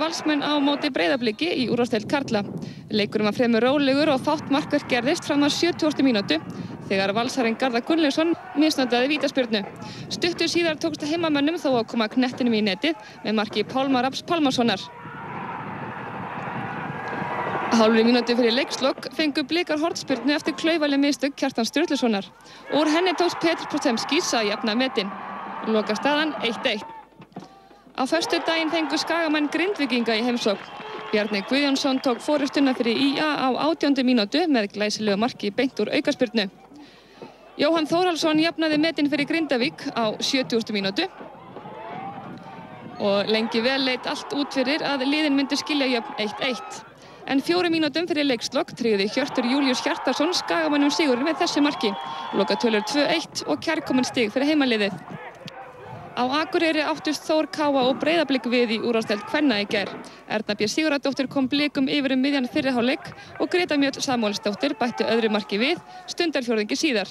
Valsmenn á móti Breiðabliki í úrvalsdeild karla. Leikurinn var fremur rólegur og fátt markverk gerðist fram að 70. mínútu þegar Valsarinn Garðar Gunnlaugsson misnotaði vítaspyrnu. Stuttu síðar tókst heimamönnum þó að koma knettinum í netið með marki Pálma Rafns Pálmasonar. Hálfri mínútu fyrir leikslok fengu Blikar hornspyrnu eftir klaufaleg mistök Kjartans Sturlusonar. Úr henni tókst Petr Potemskis að jafna metin. Lokastaðan 1-1. Á föstudaginn fengu Skagamenn Grindvíkinga í heimsókn. Bjarni Guðjónsson tók forystuna fyrir IA á 18. mínútu með glæsilegu marki beint úr aukaspyrnu. Jóhann Þórhallsson jafnaði metin fyrir Grindavík á 70. mínútu. Og lengi vel leit allt út fyrir að liðin myndu skilja jöfn 1-1. En 4 mínútum fyrir leikslok tryggði Hjörtur Júlíus Hjartarson Skagamönnum sigurinn með þessu marki. Lokatölur 2-1 og kærkominn stig fyrir heimaliðið. Á Akureyri áttust Þór Káa og Breiðablik við í úrvalsdeild kvenna í gær. Erna B. Sigurðardóttir kom Blikum yfir miðjan fyrri hálfleik og Greta Mjöll Samúelsdóttir bætti öðru marki við, stundarfjórðungi síðar.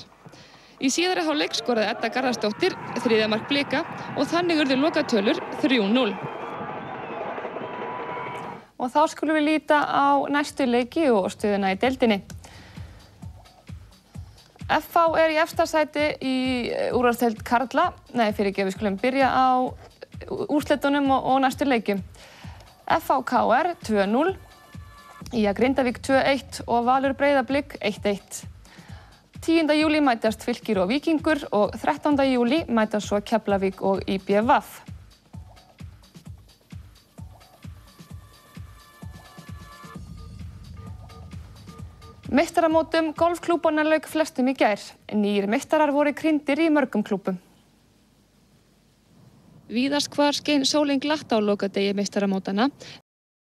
Í síðari hálfleik skoraði Edda Garðarsdóttir, þriðja mark Blika og þannig urðu lokatölur 3-0. Og þá skulum við líta á næstu leiki og stöðuna í deildinni. FH í efsta sæti í úrvalsdeild karla. Við skulum byrja á úrslitunum og næstu leikjum. FH KR 2-0, IA Grindavík 2-1 og Valur Breiðablik 1-1. 10. júlí mætast Fylkir og Víkingur og 13. júlí mætast svo Keflavík og IBVF. Meistaramótum golfklúbbanna lauk flestum í gær. Nýir meistarar voru krýndir í mörgum klúbbum. Víðast hvar skein sólin glatt á lokadegi meistaramótanna